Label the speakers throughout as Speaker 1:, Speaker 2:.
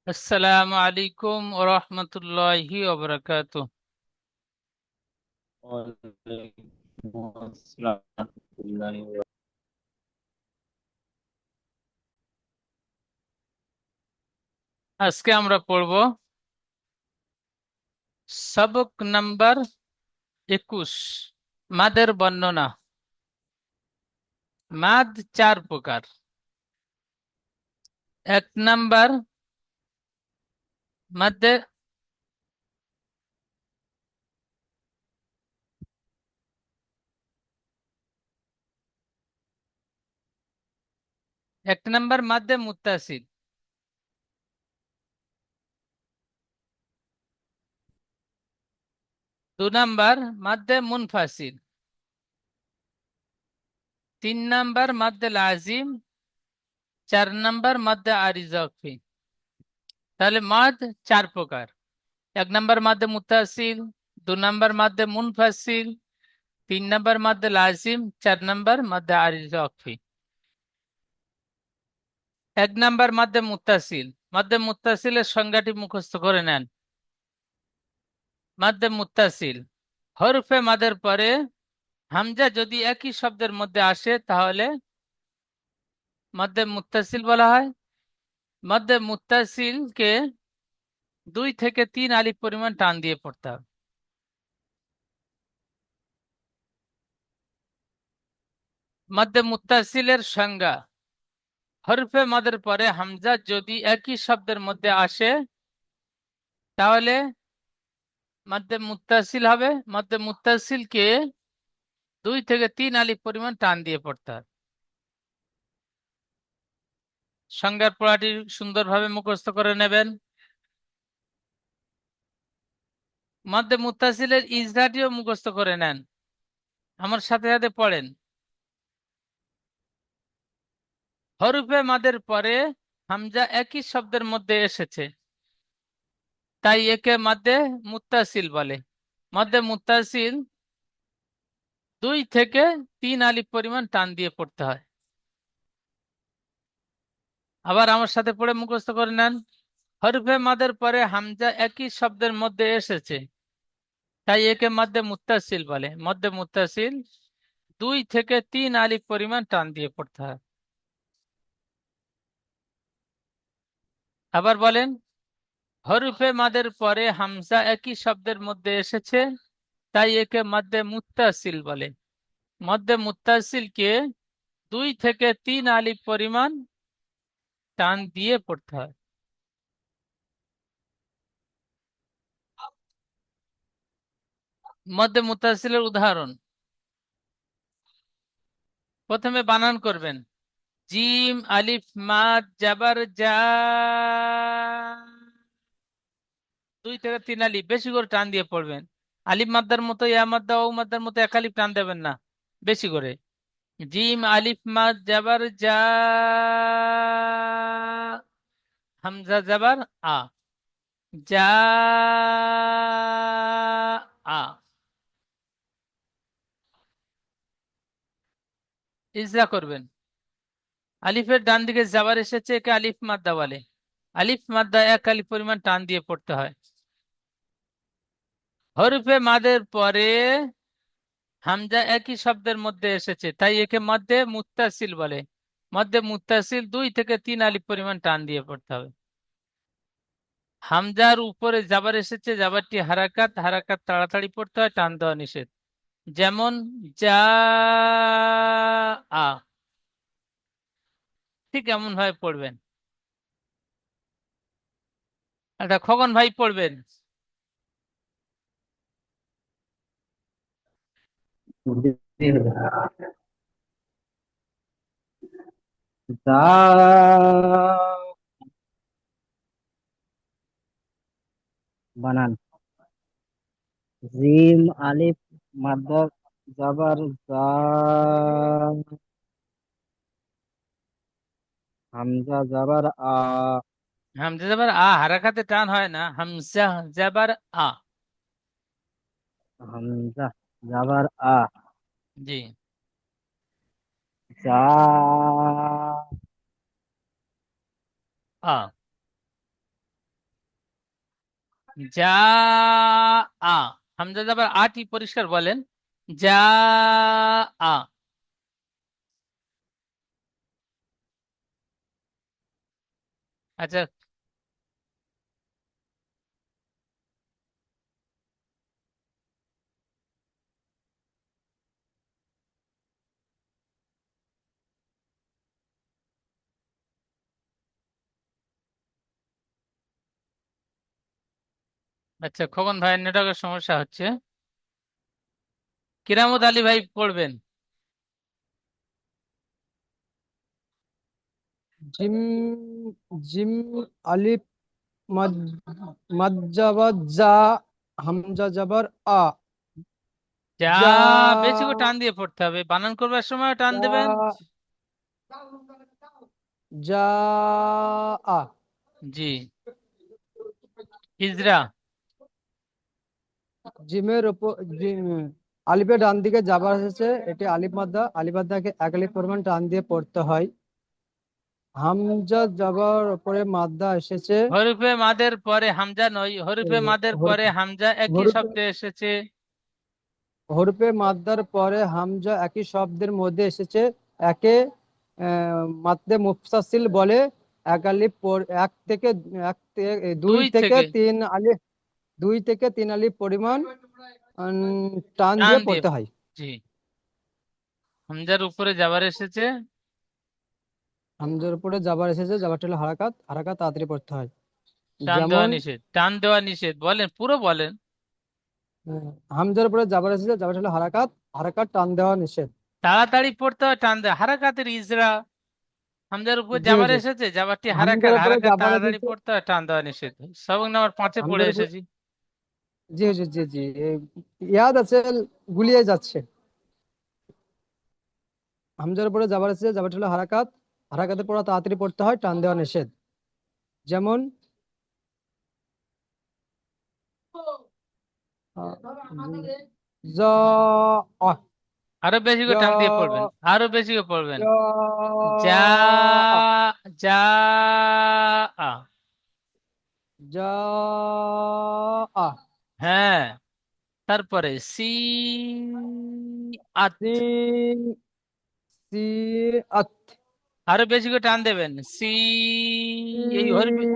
Speaker 1: আসসালামু আলাইকুম ওয়া রাহমাতুল্লাহি ওয়া বারাকাতুহু।
Speaker 2: ওয়ালাইকুম আসসালাম রাহমাতুল্লাহি ওয়া
Speaker 1: আজকে আমরা পড়ব সবক নাম্বার 21, মাদের বর্ণনা। মাদ চার প্রকার। এক নাম্বার মাদে এক নাম্বার মাদে মুত্তাসিল। দু নাম্বার মাদে মুনফাসিল। তিন নাম্বার মাদে লাজিম। চার নাম্বার মাদে আরিজাফি। তাহলে মাদ চার প্রকার। এক নাম্বার মাদে মুত্তাসিল, দু নাম্বার মাদে মুনফাসিল, তিন নাম্বার মাদে লাজিম, চার নাম্বার মাদে আরিজাফি। এক নাম্বার মাদ্দে মুত্তাসিল। মাদ্দে মুত্তাসিলের সংজ্ঞাটি মুখস্থ করে নেন। মাদ্দে মুত্তাসিল হরফে মাদের পরে হামজা যদি একই শব্দের মধ্যে আসে তাহলে মাদ্দে মুত্তাসিল বলা হয়। মাদ্দে মুত্তাসিলকে 2 থেকে 3 আলিফ পরিমাণ টান দিয়ে পড়তে হবে। মাদ্দে মুত্তাসিলের সংজ্ঞা: হরফে মাদের পরে হামজা যদি একই শব্দের মধ্যে আসে তাহলে মাদ্দে মুত্তাসিল হবে। মাদ্দে মুত্তাসিলকে 2 থেকে 3 আলিফ পরিমাণ টান দিয়ে পড়তে হবে। সংজ্ঞার পড়াটি সুন্দরভাবে মুখস্থ করে নেবেন। মাদ্দে মুত্তাসিলের ইজরাটিও মুখস্থ করে নেন। আমার সাথে সাথে পড়েন। হরফে মাদের পরে হামজা একই শব্দের মধ্যে এসেছে, তাই একে মাদ্দে মুত্তাসিল বলে। মাদ্দে মুত্তাসিল 2 থেকে 3 আলিফ পরিমাণ টান দিয়ে পড়তে হয়। আবার আমার সাথে পড়ে মুখস্থ করে নেন। হরফে মাদের পরে হামজা একই শব্দের মধ্যে এসেছে, তাই একে মাদ্দে মুত্তাসিল বলে। মাদ্দে মুত্তাসিল 2 থেকে 3 আলিফ পরিমাণ টান দিয়ে পড়তে হয়। আবার বলেন। হরফে মাদের পরে হামজা একই শব্দের মধ্যে এসেছে, তাই একে মাদ্দে মুত্তাসিল বলে। মাদ্দে মুত্তাসিলকে 2 থেকে 3 আলিফ পরিমাণ টান দিয়ে পড়তে হয়। মাদ্দে মুত্তাসিলের উদাহরণ: প্রথমে বানান করবেন। জিম আলিফ মাদ জাবার জা। 2 থেকে 3 আলিফ বেশি করে টান দিয়ে পড়বেন। আলিফ মাদ্দার মতো ইয়া মাদ্দা ও মাদ্দার মতো এক আলিফ টান দেবেন না, বেশি করে। জিম আলিফ মাদ জাবার জা, হামজা জাবার আ, জা আ। ইজরা করবেন। আলিফের ডান দিকে জাবার এসেছে, একে আলিফ মাদ্দা বলে। আলিফ মাদ্দা এক আলিফ পরিমাণ টান দিয়ে পড়তে হয়। হরফে মাদের পরে হামজা একই শব্দের মধ্যে এসেছে, তাই একে মধ্যে মুত্তাসিল বলে। মধ্যে মুত্তাসিল 2 থেকে 3 আলিফ পরিমাণ টান দিয়ে পড়তে হবে। হামজার উপরে জাবার এসেছে, জাবারটি হারাকাত। হারাকাত তাড়াতাড়ি পড়তে হয়, টান দেওয়া নিষেধ। যেমন যা আ, ঠিক এমন ভাবে পড়বেন। আচ্ছা, খগন ভাই পড়বেন।
Speaker 2: যা বানান। জিম আলিফ মাদ্দা জাবার জা, হামজা জাবার আ,
Speaker 1: হামজা জাবার আ, হারাকাতে টান হয় না। হামজা জাবার আ।
Speaker 2: হামজা জাবার আ,
Speaker 1: জি।
Speaker 2: যা
Speaker 1: আ। যা আ, হামজা যাবার আটি পরিষ্কার বলেন। যা আ। আচ্ছা, আচ্ছা, খোকন ভাইয়ের নেটওয়ার্কের সমস্যা হচ্ছে। কিরামত আলী ভাই পড়বেন।
Speaker 3: জিম, জিম, আলিফ, মাদ, মাদ যাবার যা, হামজা যাবার আ,
Speaker 1: যা,
Speaker 3: যা,
Speaker 1: বেশি করে টান দিয়ে পড়তে হবে, বানান করবার সময় টান দেবেন।
Speaker 3: যা, যা আ।
Speaker 1: জি। হিজরা।
Speaker 3: জিমের উপর আলিফের ডান দিকে যাবার এসেছে, এটি আলিফ মাদ্দা, আলিফ মাদ্দাকে এক আলিফ পরিমাণ টান দিয়ে পড়তে হয়। হামজা যাবার উপরে মাদ্দা এসেছে।
Speaker 1: হরফে মাদের পরে হামজা নয়, হরফে মাদের পরে হামজা একই
Speaker 3: হরফে
Speaker 1: শব্দে এসেছে।
Speaker 3: হরফে মাদ্দার পরে হামজা একই শব্দের মধ্যে এসেছে। একে মাদ্দে মুফতাসিল বলে। এক আলিফ দুই
Speaker 1: দুই
Speaker 3: থেকে
Speaker 1: থেকে
Speaker 3: তিন আলিফ, দুই থেকে তিন আলিফ পরিমাণ টান
Speaker 1: টান
Speaker 3: দিয়ে
Speaker 1: দিয়ে।
Speaker 3: পড়তে হয়।
Speaker 1: জি। হামজার উপরে যাবার এসেছে,
Speaker 3: হামজার উপরে জাবার এসেছে, জাবারটা হলো হারাকাত, হারাকাত তাড়াতাড়ি পড়তে হয়।
Speaker 1: টান দেওয়া
Speaker 3: যেমন
Speaker 1: নিষেধ, টান দেওয়া নিষেধ, বলেন পুরো বলেন।
Speaker 3: হামজার উপরে জাবার এসেছে, জাবারটা হলো হারাকাত, হারাকাত টান দেওয়া নিষেধ।
Speaker 1: তাড়াতাড়ি পড়তে হয়, টান দেওয়া, হারাকাতের ইজরা। হামজার উপর
Speaker 3: জি
Speaker 1: যাবার
Speaker 3: হুজুর।
Speaker 1: এসেছে, যাবারটি
Speaker 3: হামজার
Speaker 1: হারাকাত,
Speaker 3: উপরে
Speaker 1: হারাকাত
Speaker 3: জাবার
Speaker 1: তাড়াতাড়ি
Speaker 3: এসেছে,
Speaker 1: পড়তে হয়, টান দেওয়া নিষেধ। সবক নাম্বার 5-এ পড়ে
Speaker 3: হামজার উপরে,
Speaker 1: এসেছি।
Speaker 3: জি হুজুর, জি জি, ইয়াদ আছে, গুলিয়ে যাচ্ছে। হামজার উপরে জাবার এসেছে, জাবারটা হলো হারাকাত, হারাকাতের পড়া তাড়াতাড়ি পড়তে হয়, টান দেওয়া নিষেধ। যেমন জ, আ,
Speaker 1: আরো বেশি
Speaker 3: জ,
Speaker 1: করে টান দিয়ে পড়বেন, আরো বেশি করে পড়বেন।
Speaker 3: জ,
Speaker 1: যা, যা আ।
Speaker 3: যা, আ,
Speaker 1: হ্যাঁ, তারপরে সি আত।
Speaker 3: সিন, সি, আত,
Speaker 1: আরো বেশি করে টান দেবেন, সি। এই হরফে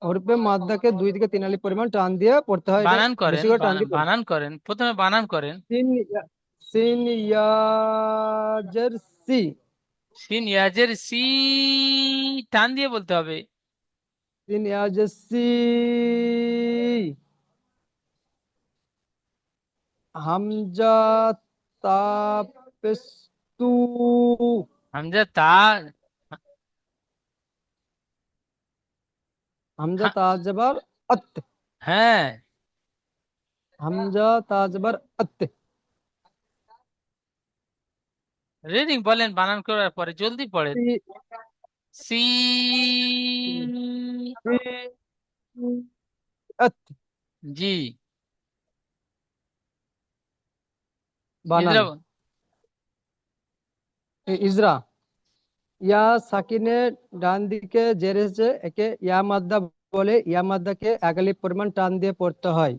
Speaker 3: হরফে মাদ্দাকে দুই থেকে তিন আলিফ পরিমাণ টান দিয়ে পড়তে হয়, এটা
Speaker 1: বানান করেন,
Speaker 3: বেশি করে টান দিয়ে পড়তে
Speaker 1: বানান করেন, প্রথমে বানান করেন।
Speaker 3: সিন, সিন ইয়াজের সি,
Speaker 1: সিন ইয়াজের সি, টান দিয়ে বলতে হবে।
Speaker 3: সিন ইয়াজের সি। হামজা তা পেস্তু,
Speaker 1: হামজা তা।
Speaker 3: হামজা
Speaker 1: হা-
Speaker 3: তা জবর আত,
Speaker 1: হ্যাঁ,
Speaker 3: হামজা তা জবর আত।
Speaker 1: রিডিং বলেন, বানান করার পরে জলদি পড়েন।
Speaker 3: সি,
Speaker 1: সি
Speaker 3: সি, আত।
Speaker 1: জি।
Speaker 3: বানান
Speaker 1: ইজরা।
Speaker 3: ইজরা। ইয়া সাকিনের ডান দিকে জের এসেছে, একে ইয়া মাদ্দা বলে। ইয়া মাদ্দাকে এক আলিফ পরিমাণ টান দিয়ে পড়তে হয়।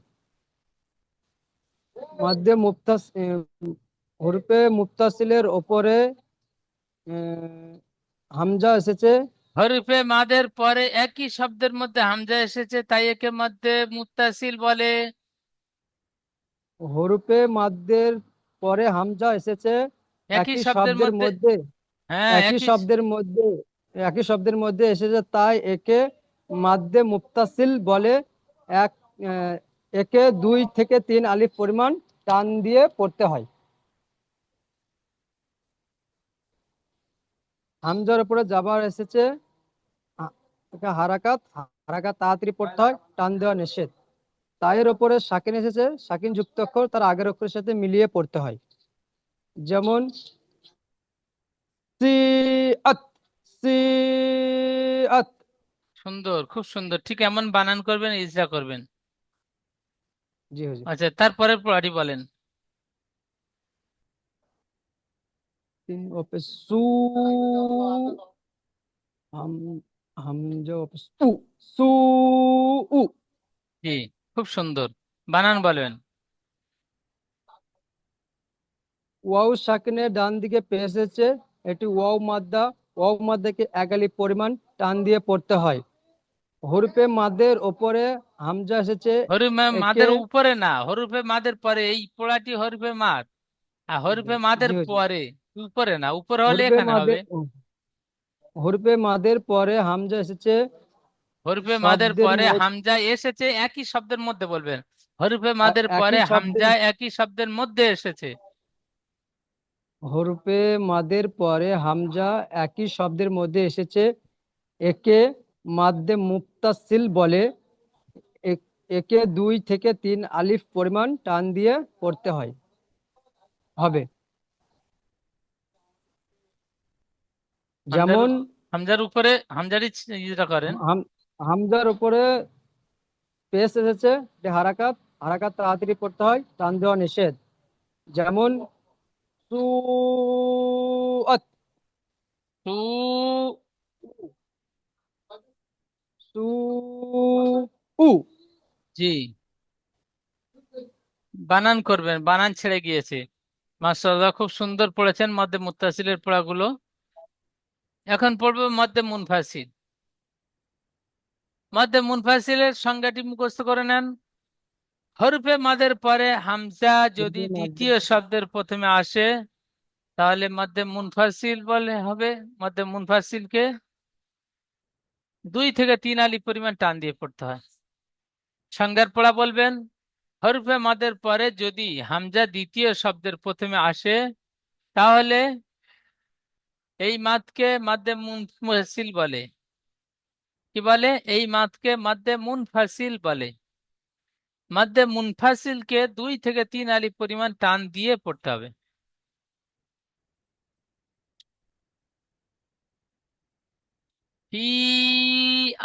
Speaker 3: মাদ্দে মুফতাস হরফে মুফতাসিলের ওপরে হামজা এসেছে।
Speaker 1: হরফে মাদের পরে একই শব্দের মধ্যে হামজা এসেছে, তাই একে মধ্যে মুত্তাসিল বলে।
Speaker 3: হরফে মাদ্দের পরে হামজা এসেছে
Speaker 1: একই
Speaker 3: একই
Speaker 1: শব্দের
Speaker 3: শব্দের
Speaker 1: মধ্যে।
Speaker 3: মধ্যে,
Speaker 1: হ্যাঁ,
Speaker 3: একই
Speaker 1: একই।
Speaker 3: শব্দের মধ্যে, একই শব্দের মধ্যে এসেছে, তাই একে মাদ্দে মুফতাসিল বলে। এক আহ, একে দুই থেকে তিন আলিফ পরিমাণ টান দিয়ে পড়তে হয়। হামজার উপরে জাবার এসেছে, আ- এটা হারাকাত, হারাকাত তাড়াতাড়ি পড়তে হয়, টান দেওয়া নিষেধ। তায়ের ওপরে সাকিন এসেছে, সাকিন যুক্ত অক্ষর তার আগের অক্ষরের সাথে মিলিয়ে পড়তে হয়। যেমন সি আত, সি আত।
Speaker 1: সুন্দর, খুব সুন্দর, ঠিক এমন বানান করবেন, ইজরা করবেন।
Speaker 3: জি হুজুর।
Speaker 1: আচ্ছা, তারপরে পড়াটি বলেন।
Speaker 3: তিন ওপে সু, হাম, হামজা সু সু উ।
Speaker 1: জি, খুব সুন্দর। বানান বলেন।
Speaker 3: ওয়াও সাকিনের ডান দিকে পেশ এসেছে, এটি ওয়াও মাদ্দা। ওয়াও মাদ্দাকে এক আলিফ পরিমাণ টান দিয়ে পড়তে হয়। হরফে মাদের ওপরে হামজা এসেছে,
Speaker 1: হরফে
Speaker 3: একে
Speaker 1: মাদের উপরে না, হরফে মাদের পরে, এই পোড়াটি হরফে মাদ। আর হরফে মাদের
Speaker 3: জি জি।
Speaker 1: পরে, উপরে না, উপরে হলে
Speaker 3: হরফে
Speaker 1: এখানে হবে।
Speaker 3: মাদের হরফে মাদের পরে হামজা এসেছে
Speaker 1: হরফে মাদের
Speaker 3: শব্দের
Speaker 1: পরে হামজা এসেছে, একই শব্দের মধ্যে বলবেন। হরফে মাদের
Speaker 3: একই
Speaker 1: পরে
Speaker 3: শব্দের
Speaker 1: হামজা একই শব্দের মধ্যে এসেছে।
Speaker 3: হরফে মাদের পরে হামজা একই শব্দের মধ্যে এসেছে, একে মাদ্দে মুত্তাসিল বলে। একে 2 থেকে 3 আলিফ পরিমাণ টান দিয়ে পড়তে হয় হবে।
Speaker 1: হামজার
Speaker 3: যেমন
Speaker 1: হামজার উপরে হামজারই ইটা করেন।
Speaker 3: হামজার উপরে পেশ এসেছে, যে হারাকাত, হারাকাত তাড়াতাড়ি পড়তে হয়, টান দেওয়া নিষেধ। যেমন সুআত,
Speaker 1: সু,
Speaker 3: সু উ।
Speaker 1: জি, বানান করবেন, বানান ছেড়ে গিয়েছে। মাশাআল্লাহ, খুব সুন্দর পড়েছেন মধ্যে মুত্তাসিলের পড়াগুলো। এখন পড়বো মধ্যে মুনফাসিল। মধ্যে মুনফাসিলের সংজ্ঞাটি মুখস্থ করে নেন। হরফে মাদের পরে হামজা যদি
Speaker 3: হরফে মাদের
Speaker 1: দ্বিতীয় শব্দের প্রথমে আসে, তাহলে মধ্যে মুনফাসিল বলে হবে। মধ্যে মুনফাসিলকে 2 থেকে 3 আলিফ পরিমাণ টান দিয়ে পড়তে হয়। সংজ্ঞার পড়া বলবেন। হরফে মাদের পরে যদি হামজা দ্বিতীয় শব্দের প্রথমে আসে, তাহলে এই মাদকে মাদ্দে মুনফাসিল বলে। কি বলে? এই মাদকে মাদ্দে মুনফাসিল বলে। মাদ্দে মুনফাসিলকে 2 থেকে 3 আলিফ পরিমাণ টান দিয়ে পড়তে হবে। ফি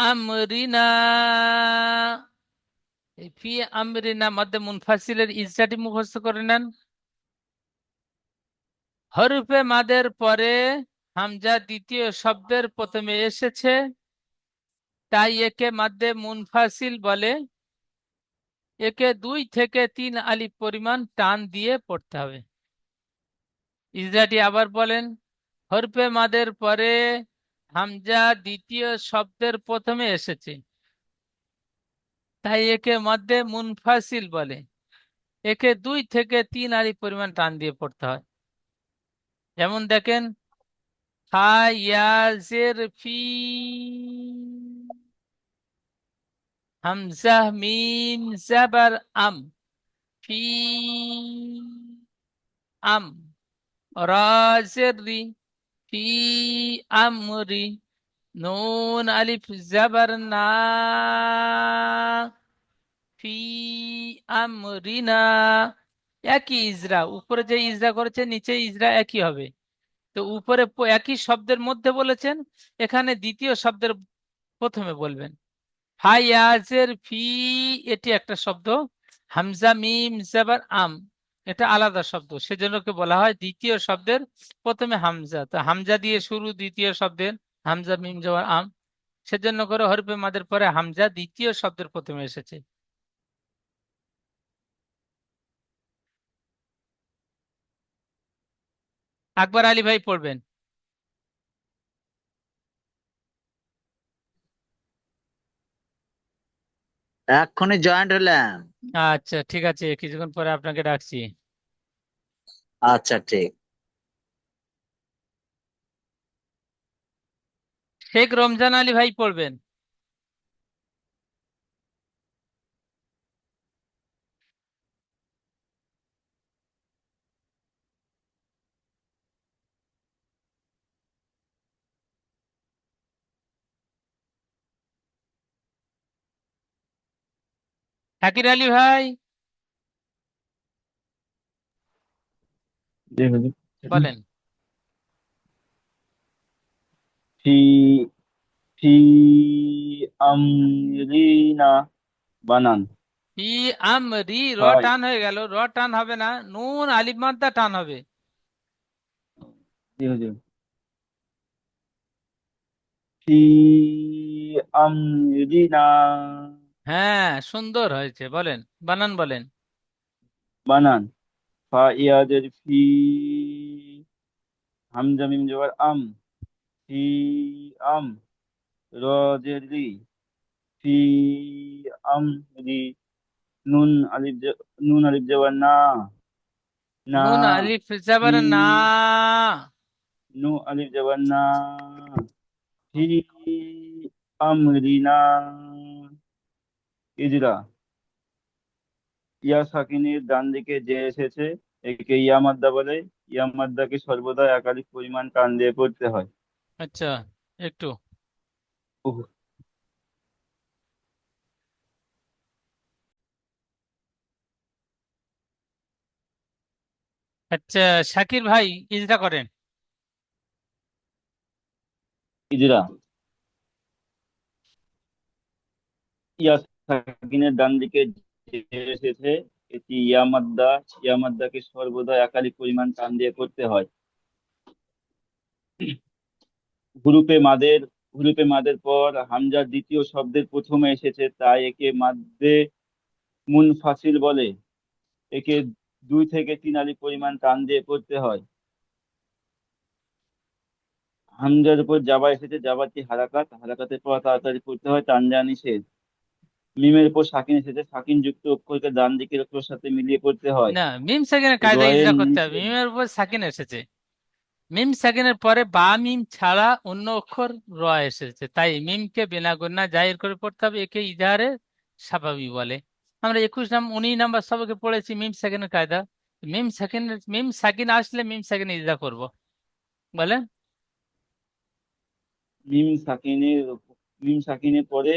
Speaker 1: আমরিনা, এই ফি আমরিনা মাদ্দে মুনফাসিলের ইজরাটি মুখস্থ করে নেন। হরফে মাদের পরে হামজা দ্বিতীয় শব্দের প্রথমে এসেছে, তাই একে মাদ্দে মুনফাসিল বলে। একে 2 থেকে 3 আলিফ পরিমাণ টান দিয়ে পড়তে হবে। ইজরাটি আবার বলেন। হরফে মাদের পরে হামজা দ্বিতীয় শব্দের প্রথমে এসেছে, তাই একে মাদ্দে মুনফাসিল বলে। একে 2 থেকে 3 আলিফ পরিমাণ টান দিয়ে পড়তে হয়। যেমন দেখেন, ফা ইয়া জের ফি, হামজা মিম জাবার আম, ফি আম, রা জের রি, ফি আমরি, নুন আলিফ জাবার না, ফি আমরিনা। একই ইজরা, উপরে যে ইজরা করেছে নিচে ইজরা একই হবে। তো উপরে একই শব্দের মধ্যে বলেছেন, এখানে দ্বিতীয় শব্দের প্রথমে বলবেন। হায়াজের ফি, এটি একটা শব্দ। হামজা মিম জাবার আম, এটা আলাদা শব্দ, সেজন্য কে বলা হয় দ্বিতীয় শব্দের প্রথমে হামজা। তো হামজা দিয়ে শুরু দ্বিতীয় শব্দের, হামজা মিম জাবার আম, সেজন্য করে হরফে মাদের পরে হামজা দ্বিতীয় শব্দের প্রথমে এসেছে। আকবর আলী ভাই পড়বেন।
Speaker 4: এক্ষুনি জয়েন্ট হলাম।
Speaker 1: আচ্ছা ঠিক আছে, কিছুক্ষণ পরে আপনাকে ডাকছি।
Speaker 4: আচ্ছা ঠিক।
Speaker 1: শেখ রমজান আলী ভাই পড়বেন। শাকির আলী ভাই
Speaker 2: জি হুজুর।
Speaker 1: বলেন।
Speaker 2: ফি ফি আমরিনা, বানান।
Speaker 1: ফি আমরি, র
Speaker 2: হয়।
Speaker 1: টান হয়ে গেল, র টান হবে না, নুন আলিফ মাদ্দা টান হবে।
Speaker 2: জি হুজুর।
Speaker 5: ফি আমরিনা।
Speaker 1: হ্যাঁ, সুন্দর হয়েছে, বলেন, বানান বলেন।
Speaker 5: বানান। ফা ইয়াদের ফি, হামজা মিম জবর আম, ফি আম, র জের রি, ফি আমরি, নুন আলিফ জবর না, না,
Speaker 1: নুন আলিফ জবর
Speaker 5: ফি,
Speaker 1: না।
Speaker 5: নু আলিফ জবর না, ফি আমরিনা, ইজরা। ইয়া সাকিনের ডান দিকে যে এসেছে একে ইয়া মাদ্দা বলে। ইয়া মাদ্দাকে সর্বদা একাধিক পরিমাণ টান দিয়ে পড়তে হয়।
Speaker 1: আচ্ছা, একটু।
Speaker 5: উহ,
Speaker 1: আচ্ছা, শাকির ভাই ইজরা করেন।
Speaker 5: ইজরা। ইয়া সাকিনের ডান দিকে যে এসেছে এটি ইয়া মাদ্দা। ইয়া মাদ্দাকে সর্বদা একাধিক পরিমাণ টান দিয়ে পড়তে হয়। হুরুফে মাদের হুরুফে মাদের পর হামজার দ্বিতীয় শব্দের প্রথমে এসেছে তাই একে মাদ্দে মুনফাসিল বলে। একে 2 থেকে 3 আলিফ পরিমাণ টান দিয়ে পড়তে হয়। হামজার উপর জাবা এসেছে, জাবাটি হারাকাত, হারাকাতের পর তাড়াতাড়ি পড়তে হয়, টান দেওয়া নিষেধ। মিমের উপর সাকিন এসেছে, সাকিন যুক্ত অক্ষরকে ডান দিকের অক্ষরের সাথে মিলিয়ে পড়তে হয়।
Speaker 1: না, মিম সাকিনের কায়দা
Speaker 5: রয়ের
Speaker 1: ইজরা করতে হবে।
Speaker 5: নিচে
Speaker 1: মিমের উপর সাকিন এসেছে, মিম সাকিনের পরে বা মিম ছাড়া অন্য অক্ষর র এসেছে, তাই মিমকে বিনা গুণা জাহির করে পড়তে হবে, একে ইজাহারে স্বাভাবিক বলে। আমরা 19 নাম্বার সবকে পড়েছি মিম সাকিনের কায়দা। মিম সাকিন আসলে মিম সাকিন ইজরা করব, বলে।
Speaker 5: মিম সাকিনের মিম সাকিনের পরে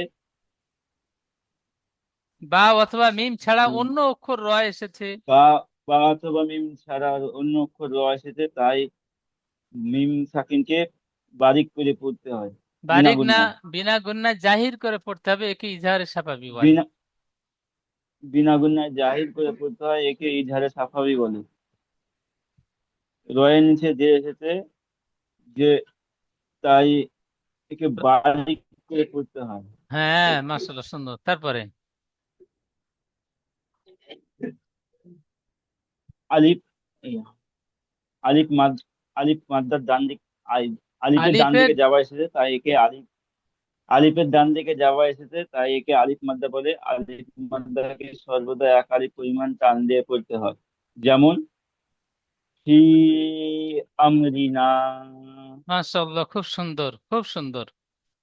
Speaker 1: বা অথবা মিম ছাড়া
Speaker 5: উম,
Speaker 1: অন্য অক্ষর র এসেছে।
Speaker 5: বা বা অথবা মিম ছাড়া অন্য অক্ষর র এসেছে তাই মিম সাকিনকে বারিক করে পড়তে হয়, বিনা
Speaker 1: বারিক না,
Speaker 5: গুণায়।
Speaker 1: বিনা গুণা জাহির করে পড়তে হবে, একে ইজহারে স্বাভাবিক বলে।
Speaker 5: বিনা বিনা গুণায় জাহির করে পড়তে হয়, একে ইজহারে সাফাবি বলে। রয়ের নিচে যে এসেছে যে তাই একে বারিক করে পড়তে হয়।
Speaker 1: হ্যাঁ, মাশাআল্লাহ, সুন্দর। তারপরে
Speaker 5: আলিফ আলিফ মাদ আলিফ মাদ্দার ডান দিক আলিফের ডান
Speaker 1: আলিফের
Speaker 5: দিকে যাওয়া এসেছে তাই একে আলিফের ডান দিকে যাওয়া এসেছে তাই একে আলিফ মাদ্দা বলে। আলিফ মাদ্দাকে সর্বদা এক আলিফ পরিমাণ টান দিয়ে পড়তে হয়। যেমন ফি আমরিনা।
Speaker 1: মাশাআল্লাহ, খুব সুন্দর, খুব সুন্দর।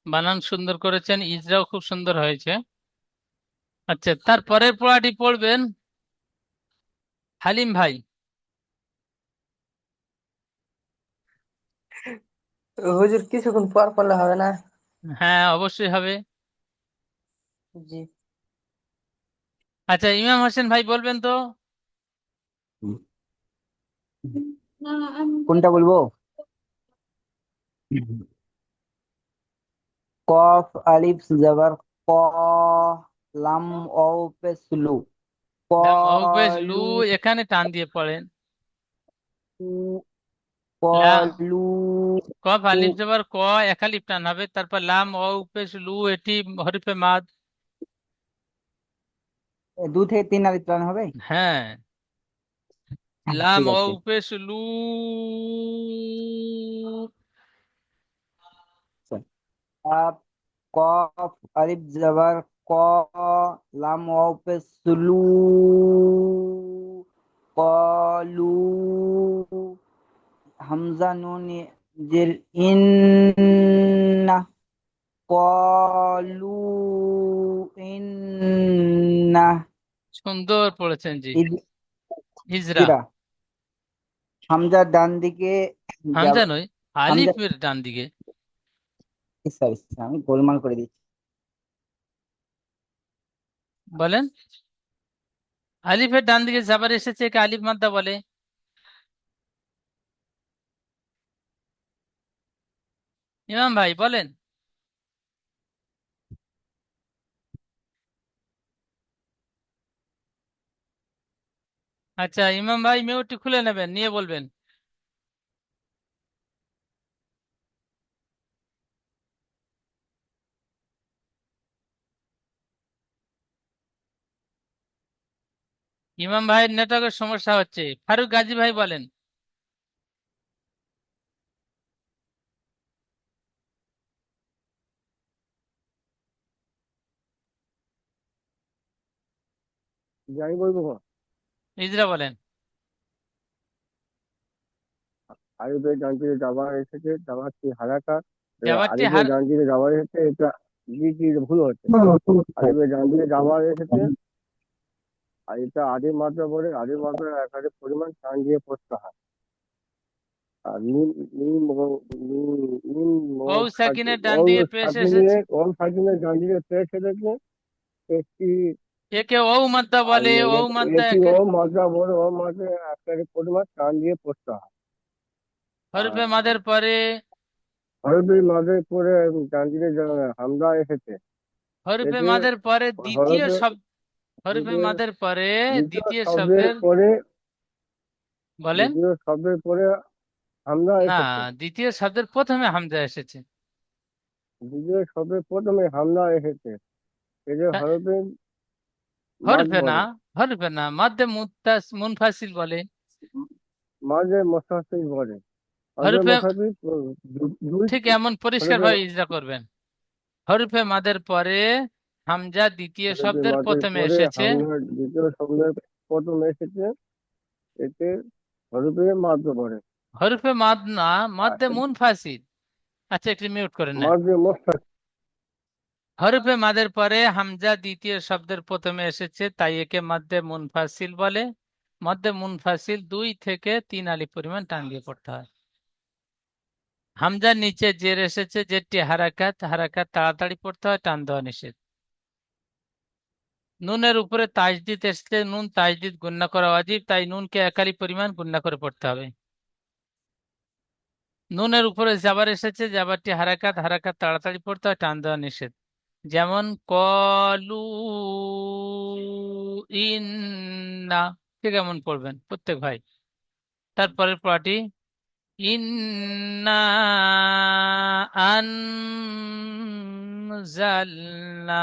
Speaker 1: বানান সুন্দর করেছেন, ইজরাও খুব সুন্দর হয়েছে। আচ্ছা, তারপরের পড়াটি পড়বেন হালিম ভাই।
Speaker 6: হুজুর কিছুক্ষণ পর করলে হবে না?
Speaker 1: হ্যাঁ, অবশ্যই হবে।
Speaker 6: জি।
Speaker 1: আচ্ছা, ইমাম হোসেন ভাই বলবেন তো।
Speaker 2: কোনটা বলবো? কফ আলিফ জবর ক, লাম ওয়াও পেশ লু,
Speaker 1: লাম ওয়াও পেশ লু,
Speaker 2: কলু,
Speaker 1: এখানে টান দিয়ে পড়েন। লা,
Speaker 2: কলু।
Speaker 1: কফ আলিফ জবর ক, এক আলিফ টান হবে, তারপর লাম ওয়াও পেশ লু, এটি হরফে মাদ।
Speaker 2: 2 থেকে 3 আলিফ টান হবে।
Speaker 1: হ্যাঁ, লাম
Speaker 2: ঠিক
Speaker 1: ওয়াও
Speaker 2: আছে।
Speaker 1: পেশ লু।
Speaker 2: আচ্ছা। কাফ, কফ আলিফ জবর ক, লাম ওয়াও পেশ লু, কলু, হামজা নুন জের ইন, না, কলু ইন্না,
Speaker 1: সুন্দর পড়েছেন, জি। হিজরা।
Speaker 2: ইজরা। হামজার ডান দিকে
Speaker 1: হামজা নয়,
Speaker 2: হামজা,
Speaker 1: আলিফের ডান দিকে।
Speaker 2: সরি, আমি গোলমাল করে দিচ্ছি।
Speaker 1: বলেন, আলিফের ডান দিকে জাবার এসেছে, একে আলিফ মাদ্দা বলে। ইমাম ভাই বলেন। আচ্ছা, ইমাম ভাই মিউটটি খুলে নেবেন, নিয়ে বলবেন। জি। ইমাম ভাইয়ের নেটওয়ার্কের সমস্যা হচ্ছে। ফারুক গাজী ভাই বলেন।
Speaker 7: যাই বলবো,
Speaker 1: ইজরা বলেন।
Speaker 7: আলিফের ডান দিকে জাবার এসেছে, জাবারটি হারাকাত।
Speaker 1: জাবারটি
Speaker 7: আলিফের ডান দিকে জাবার এসেছে, এটা জি জি ভুল হচ্ছে। আলিফের ডান দিকে জাবার এসেছে, আর এটা আদিম মাত্রা বলে, আদিম মাত্রা একাধিক পরিমাণ টান দিয়ে পড়তে হয়। আর নুন নুন নুন নুন
Speaker 1: ও সাকিনের ডান দিকে পেশ এসেছে,
Speaker 7: ওম সাকিনের ডান দিকে পেশ এসেছে। একটি
Speaker 1: একে ও মাদ্দা বলে। ও মাদ্দা
Speaker 7: এটি
Speaker 1: একে
Speaker 7: ওম মাত্রা বলে, ওম মাত্রা একাধিক পরিমাণ টান দিয়ে পড়তে হয়।
Speaker 1: হরফে মাদের পরে,
Speaker 7: হরফের মাঝে পরে ডান দিকে হামদা এসেছে,
Speaker 1: হরফে
Speaker 7: এতে
Speaker 1: মাদের পরে দ্বিতীয়
Speaker 7: হরফে
Speaker 1: শব্দ, হরফে
Speaker 7: দ্বিতীয়
Speaker 1: মাদের পরে
Speaker 7: দ্বিতীয়
Speaker 1: দ্বিতীয়
Speaker 7: শব্দের
Speaker 1: শব্দের
Speaker 7: পরে
Speaker 1: বলেন।
Speaker 7: দ্বিতীয় শব্দের পরে হামদা
Speaker 1: না,
Speaker 7: এসেছে।
Speaker 1: দ্বিতীয় শব্দের প্রথমে হামজা এসেছে।
Speaker 7: দ্বিতীয় শব্দের প্রথমে হামদা এসেছে, এদের
Speaker 1: তা-
Speaker 7: হরফে মাদ
Speaker 1: হরফে না,
Speaker 7: বলে।
Speaker 1: হরফে না, মাদ্দে মুনফাসিল বলে।
Speaker 7: মাঝে মুস্তাফিজ বলে। মাঝে
Speaker 1: হরফে
Speaker 7: মুস্তাফিজ দুই
Speaker 1: ঠিক এমন পরিষ্কার
Speaker 7: হরফে
Speaker 1: ভাবে ইজরা করবেন। হরফে মাদের পরে হামজা দ্বিতীয়
Speaker 7: হরফে
Speaker 1: শব্দের
Speaker 7: মাদের
Speaker 1: প্রথমে
Speaker 7: পরে
Speaker 1: এসেছে।
Speaker 7: হামদা দ্বিতীয় শব্দের প্রথমে এসেছে, এতে হরফে মাদ বলে।
Speaker 1: হরফে মাদ না,
Speaker 7: আর
Speaker 1: মাদ্দে মুনফাসিল। আচ্ছা, একটু মিউট করে নেন।
Speaker 7: মাঝে মুস্তাফিজ
Speaker 1: হরফে মাদের পরে হামজা দ্বিতীয় শব্দের প্রথমে এসেছে, তাই একে মাদ্দে মুনফাসিল বলে। মাদ্দে মুনফাসিল 2 থেকে 3 আলিফ পরিমাণ টান দিয়ে পড়তে হয়। হামজার নিচে জের এসেছে, জেরটি হারাকাত, হারাকাত তাড়াতাড়ি পড়তে হয়, টান দেওয়া নিষেধ। নুনের উপরে তাজদিদ এসেছে, নুন তাজদিদ গুণনা করা ওয়াজিব, তাই নুনকে একালি পরিমাণ গুণনা করে পড়তে হবে। নুনের উপরে জাবার এসেছে, জাবারটি হারাকাত, হারাকাত তাড়াতাড়ি পড়তে হয়, টান দেওয়া নিষেধ। যেমন কলু ইন্না, ঠিক এমন পড়বেন প্রত্যেক ভাই। তারপরের পড়াটি ইন্না আনজালনা,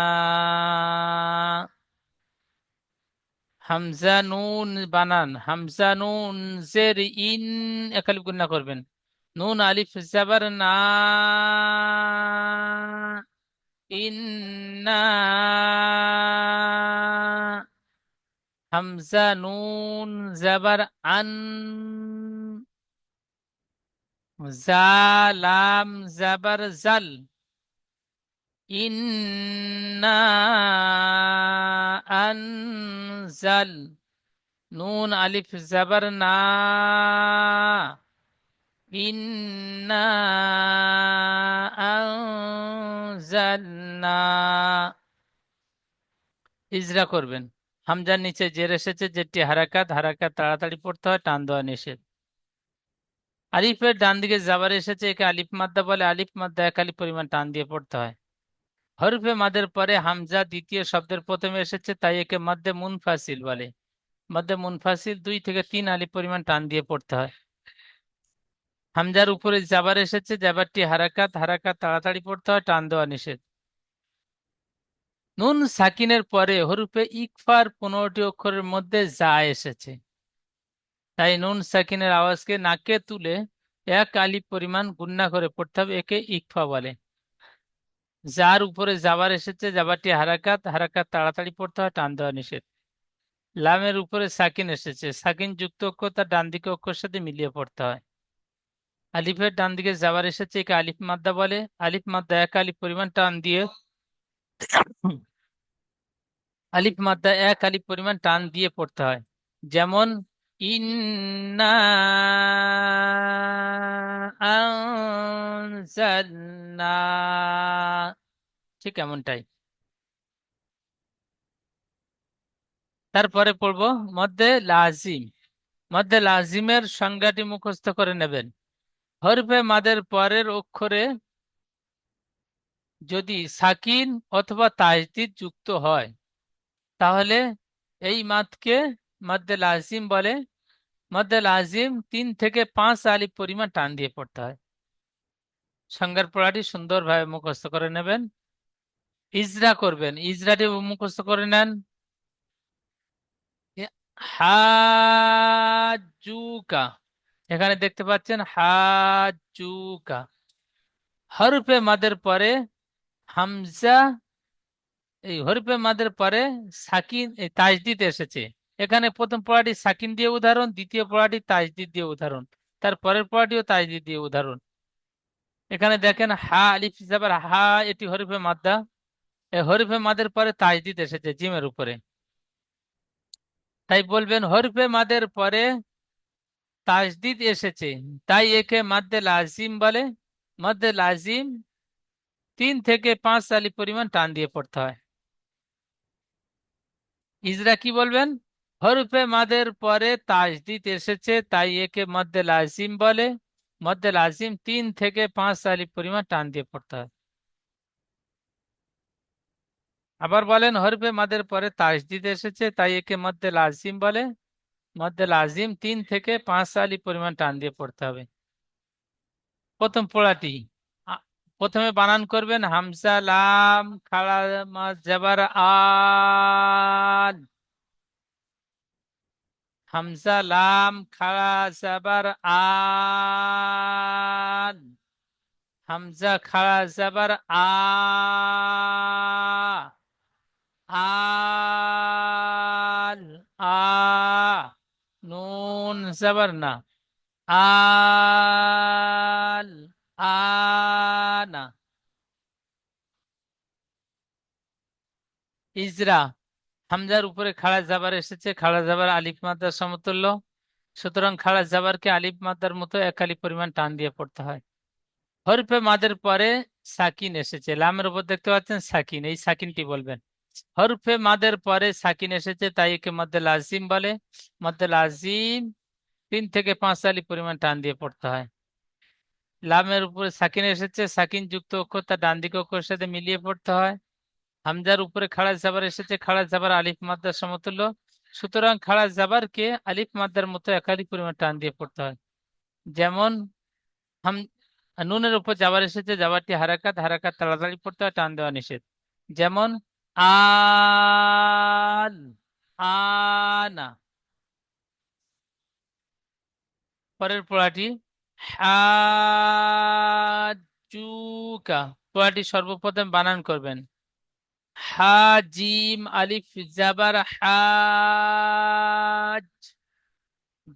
Speaker 1: হামজা নুন বানান, হামজা নুন জের ইন একালিফ গুণনা করবেন। নুন আলিফ জাবার না, ইন্না, হামজা নুন জাবার আন, জালাম জাবার জাল, ইন্না আনজাল, নুন আলিফ জাবার না, ইন্না আনজালনা। ইজরা করবেন। হামজার নিচে জের এসেছে, যেটি হারাকাত, হারাকাত তাড়াতাড়ি পড়তে হয়, টান দেওয়া নিষেধ। আলিফের ডান দিকে জাবার এসেছে, একে আলিফ মাদ্দা বলে, আলিফ মাদ্দা এক আলিফ পরিমাণ টান দিয়ে পড়তে হয়। হরফে মাদের পরে হামজা দ্বিতীয় শব্দের প্রথমে এসেছে, তাই একে মাদ্দে মুনফাসিল বলে। মাদ্দে মুনফাসিল 2 থেকে 3 আলিফ পরিমাণ টান দিয়ে পড়তে হয়। হামজার উপরে জাবার এসেছে, জাবারটি হারাকাত, হারাকাত তাড়াতাড়ি পড়তে হয়, টান দেওয়া নিষেধ। নুন সাকিনের পরে হরফে ইকফার 15টি অক্ষরের মধ্যে যা এসেছে, তাই নুন সাকিনের আওয়াজকে নাকে তুলে এক আলিফ পরিমাণ গুণনা করে পড়তে হবে, একে ইকফা বলে। যার উপরে জাবার এসেছে, জাবারটি হারাকাত, হারাকাত তাড়াতাড়ি পড়তে হয়, টান দেওয়া নিষেধ। লামের উপরে সাকিন এসেছে, সাকিন যুক্ত অক্ষর তার ডান দিকে অক্ষরের সাথে মিলিয়ে পড়তে হয়। আলিফের ডান দিকে জাবার এসেছে, একে আলিফ মাদ্দা বলে। আলিফ মাদ্দা এক আলিফ পরিমাণ টান দিয়ে, আলিফ মাদ্দা এক আলিফ পরিমাণ টান দিয়ে পড়তে হয়। যেমন ইন্না আনজালনা, ঠিক এমনটাই। তারপরে পড়বো মধ্যে লাজিম। মধ্যে লাজিমের সংজ্ঞাটি মুখস্থ করে নেবেন। হরফে মাদের পরের অক্ষরে যদি সাকিন অথবা তাজদিদ যুক্ত হয়, তাহলে এই মাদকে মধ্যে লাজিম বলে। মধ্যে লাজিম 3 থেকে 5 আলিফ পরিমাণ টান দিয়ে পড়তে হয়। সংজ্ঞার পড়াটি সুন্দরভাবে মুখস্থ করে নেবেন, ইজরা করবেন। ইজরাটি মুখস্থ করে নেন। হাজুকা, এখানে দেখতে পাচ্ছেন হাজুকা। হরফে মাদের পরে হামজা, এই হরফে মাদের পরে সাকিন এই তাজদিদ এসেছে। এখানে প্রথম পড়াটি সাকিন দিয়ে উদাহরণ, দ্বিতীয় পড়াটি তাজদিদ দিয়ে উদাহরণ, তার পরের পড়াটিও তাজদিদ দিয়ে উদাহরণ। এখানে দেখেন হা আলিফ জাবার হা, এটি হরফে মাদ্দা। এই হরফে মাদের পরে তাজদিদ এসেছে জিমের উপরে, তাই বলবেন হরফে মাদের পরে তাজদিদ এসেছে, তাই একে মাদ্দে লাজিম বলে। মাদ্দে লাজিম 3 থেকে 5 আলিফ পরিমাণ টান দিয়ে পড়তে হয়। ইজরা কি বলবেন? হরফে মাদের পরে তাজদিদ এসেছে, তাই একে মদ্দে লাজিম বলে। মদ্দে লাজিম 3 থেকে 5 আলিফ পরিমাণ টান দিয়ে পড়তে হয়। আবার বলেন হরফে মাদের পরে তাজদিদ এসেছে, তাই একে মদ্দে লাজিম বলে। মদ্দে লাজিম 3 থেকে 5 আলিফ পরিমাণ টান দিয়ে পড়তে হবে। প্রথম পড়াটি আ- প্রথমে বানান করবেন হামজা লাম খাড়া জাবার আল, হামজা লাম খাড়া জাবার আল, হামজা খাড়া জাবার আল, আ, নুন জাবার না, আল, আনা। ইজরা, হামজার উপরে খাড়া জাবার এসেছে, খাড়া জাবার আলিফ মাদ্দার সমতুল্য, সুতরাং খাড়া জাবারকে আলিফ মাদ্দার মতো এক আলিফ পরিমাণ টান দিয়ে পড়তে হয়। হরফে মাদের পরে সাকিন এসেছে, লামের উপর দেখতে পাচ্ছেন সাকিন, এই সাকিনটি বলবেন। হরফে মাদের পরে সাকিন এসেছে, তাই একে মদ্দে লাজিম বলে। মদ্দে লাজিম 3 থেকে 5 আলিফ পরিমাণ টান দিয়ে পড়তে হয়। লামের উপরে সাকিন এসেছে, সাকিন যুক্ত অক্ষর তার ডান দিকে অক্ষরের সাথে মিলিয়ে পড়তে হয়। হামজার উপরে খাড়া জাবার এসেছে, খাড়া জাবার আলিফ মাদ্দার সমতুল্য, সুতরাং খাড়া জাবারকে আলিফ মাদ্দার মতো একাধিক পরিমাণ টান দিয়ে পড়তে হয়। যেমন হাম নুনের উপর জাবার এসেছে, জাবারটি হারাকাত, হারাকাত তাড়াতাড়ি পড়তে হয়, টান দেওয়া নিষেধ। যেমন আল, আনা। পরের পড়াটি হাজুকা, পড়াটি সর্বপ্রথম বানান করবেন হাজিম আলিফ জাবার হাজ,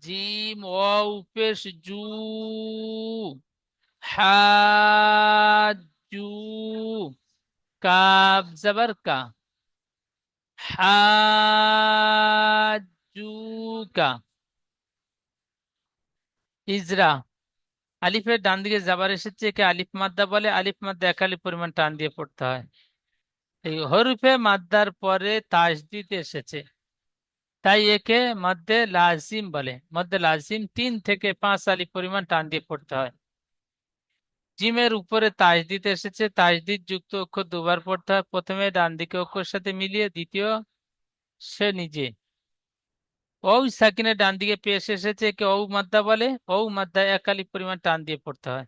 Speaker 1: জিম ওয়াও পেশ জু, হাজু, কাব জাবার কা, হাজুকা। ইজরা, আলিফের ডান দিকে জাবার এসেছে, একে আলিফ মাদ্দা বলে। আলিফ মাদ্দা এক আলিফ পরিমাণ টান দিয়ে পড়তে হয়। এই হরফে মাদ্দার পরে তাসদিদ এসেছে, তাই একে মদ্দে লাজিম বলে। মদ্দে লাজিম 3 থেকে 5 আলিফ পরিমাণ টান দিয়ে পড়তে হয়। জিমের উপরে তাসদিদ এসেছে, তাসদিদ যুক্ত অক্ষর দুবার পড়তে হয়। প্রথমে ডান দিকে অক্ষরের সাথে মিলিয়ে, দ্বিতীয় সে নিজে। ঔ সাকিনের ডান দিকে পেশ এসেছে, একে ঔ মাদ্দা বলে। ঔ মাদ্দা এক আলিফ পরিমাণ টান দিয়ে পড়তে হয়।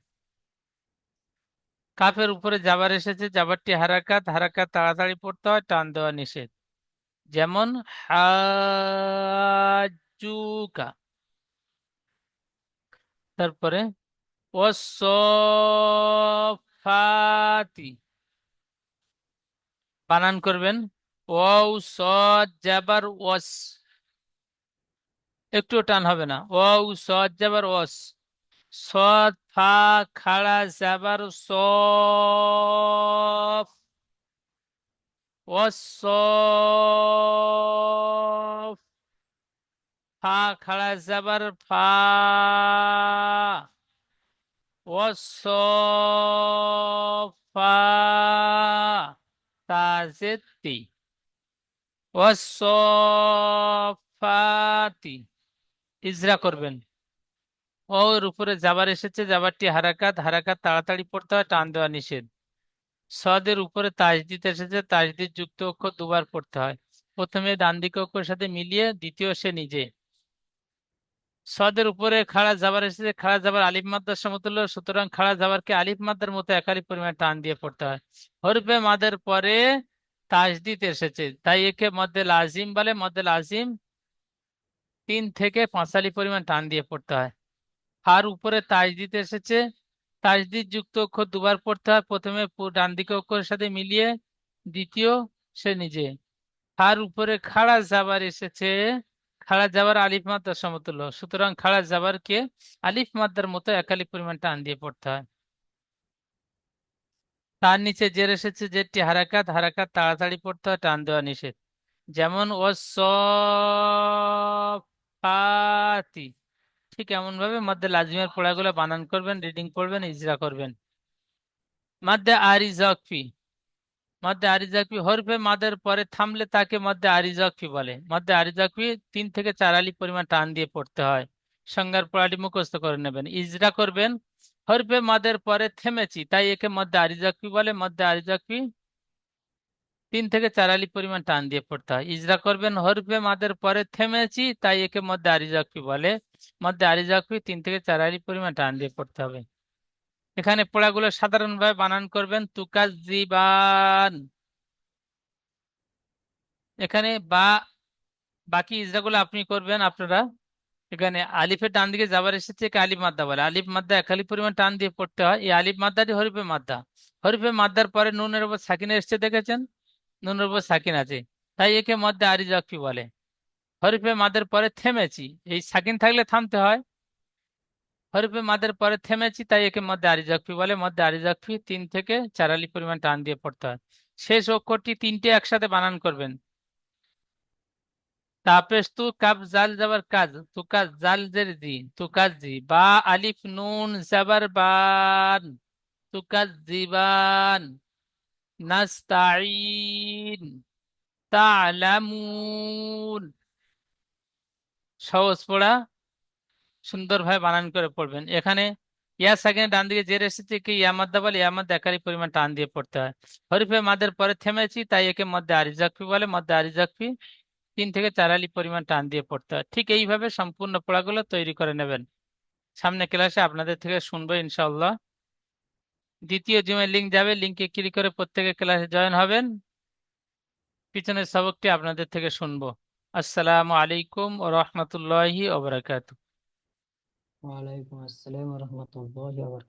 Speaker 1: কাফের উপরে জাবার এসেছে, জাবারটি হারাকাত, হারাকাত তাড়াতাড়ি পড়তে হয়, টান দেওয়া নিষেধ। যেমন হাজুকা। তারপরে ওয়াসফাতি, বানান করবেন ওয়াও সদ জাবার ওয়াস, একটু টান হবে না। ওয়াও সদ জাবার ওয়াস, সদ ফা খাড়া জাবার সফ, ওয়াসফ, ফা খাড়া জাবার ফা, ওয়াসফা তাজেতি, ওয়াসফাতি। ইজরা করবেন। ওর উপরে জাবার এসেছে, জাবারটি হারাকাত, হারাকাত তাড়াতাড়ি পড়তে হয়, টান দেওয়া নিষেধ। সদের উপরে তাজদিদ এসেছে, তাজদিদ যুক্ত অক্ষর দুবার পড়তে হয়। প্রথমে ডান দিকে অক্ষরের সাথে মিলিয়ে, দ্বিতীয় সে নিজে। সদের উপরে খাড়া জাবার এসেছে, খাড়া জাবার আলিফ মাদ্দার সমতুল্য, সুতরাং খাড়া জাবারকে আলিফ মাদ্দার মতো এক আলিফ পরিমাণ টান দিয়ে পড়তে হয়। হরফে মাদের পরে তাজদিদ এসেছে, তাই একে মদ্দে লাজিম বলে। মদ্দে লাজিম 3 থেকে 5 আলি পরিমাণ টান দিয়ে পড়তে হয়। ফার উপরে তাজদিদ এসেছে, তাজদিদ যুক্ত অক্ষর দুবার পড়তে হয়, প্রথমে ডান দিকে অক্ষরের সাথে মিলিয়ে, দ্বিতীয় সে নিজে। ফার উপরে খাড়া জাবার এসেছে, খাড়া জাবার আলিফ মাদ্দার সমতুল্য, সুতরাং খাড়া জাবারকে আলিফ মাদ্দার মতো 1 আলি পরিমাণ টান দিয়ে পড়তে হয়। তার নিচে জের এসেছে, জেরটি হারাকাত, হারাকাত তাড়াতাড়ি পড়তে হয়, টান দেওয়া নিষেধ। যেমন ওয়াসফাতি, ঠিক এমন ভাবে মধ্যে লাজিমের পড়াগুলো বানান করবেন, রিডিং করবেন, ইজরা করবেন। মধ্যে আরিজাকফি, মধ্যে আরিজাকফি হরফে মাদের পরে থামলে তাকে মধ্যে আরিজাকফি বলে। মধ্যে আরিজাকফি 3 থেকে 4 আলি পরিমাণ টান দিয়ে পড়তে হয়। সংজ্ঞার পড়াটি মুখস্থ করে নেবেন, ইজরা করবেন। হরফে মাদের পরে থেমেছি, তাই একে মধ্যে আরিজাকফি বলে। মধ্যে আরিজাকফি 3 থেকে 4 আলি পরিমাণ টান দিয়ে পড়তে হয়। ইজরা করবেন, হরফে মাদের পরে থেমেছি, তাই একে মধ্যে আরিজাকফি বলে। মধ্যে আরিজাকফি 3 থেকে 4 আলি পরিমাণ টান দিয়ে পড়তে হবে। এখানে পড়াগুলো সাধারণভাবে বানান করবেন, তুকাজ্জিবান। এখানে বাকি ইজরাগুলো আপনি করবেন আপনারা। এখানে আলিফের ডান দিকে যাবার এসেছে, একে আলিফ মাদ্দা বলে। আলিফ মাদ্দা 1 আলি পরিমাণ টান দিয়ে পড়তে হয়। এই আলিফ মাদ্দাটি হরফে মাদ্দা। হরফে মাদ্দার পরে নুনের উপর সাকিন এসছে, দেখেছেন নুনের উপর সাকিন আছে, তাই একে মধ্যে আরিজাকফি বলে। হরফে মাদের পরে থেমেছি, এই সাকিন থাকলে থামতে হয়। হরফে মাদের পরে থেমেছি, তাই একে মধ্যে আরিজাকফি বলে। মধ্যে আরিজাকফি 3 থেকে 4 আলি পরিমাণ টান দিয়ে পড়তে হয়। শেষ অক্ষরটি 3টে একসাথে বানান করবেন। তাপেশ তু কাব জাল জাবার কাজ, তু কাজ জাল জের জি, তু কাজ জি, বা আলিফ নুন জাবার বান, তু কাজ জিবান। নাস্তাইন, তা'লামুন। সহজ পড়া, সুন্দরভাবে বানান করে পড়বেন। এখানে ইয়া সাকিনের ডান দিকে জের এসেছে, কি ইয়া মাদ্দা বলে। ইয়া মাদ্দা 1 আলি পরিমাণ টান দিয়ে পড়তে হয়। হরিফে মাদের পরে থেমেছি, তাই একে মধ্যে আরিজাকফি বলে। মধ্যে আরিজাকফি 3 থেকে 4 আলি পরিমাণ টান দিয়ে পড়তে হয়। ঠিক এইভাবে সম্পূর্ণ পড়াগুলো তৈরি করে নেবেন। সামনে ক্লাসে আপনাদের থেকে শুনবো ইনশাআল্লাহ। দ্বিতীয় জুমের লিঙ্ক যাবে, লিঙ্কে ক্লিক করে প্রত্যেকে ক্লাসে জয়েন হবেন। পিছনের সবকটি আপনাদের থেকে শুনবো। আসসালামু আলাইকুম ওয়া রাহমাতুল্লাহি ওয়া বারাকাতুহু।
Speaker 3: ওয়ালাইকুম আসসালাম রহমতুল্লাহ।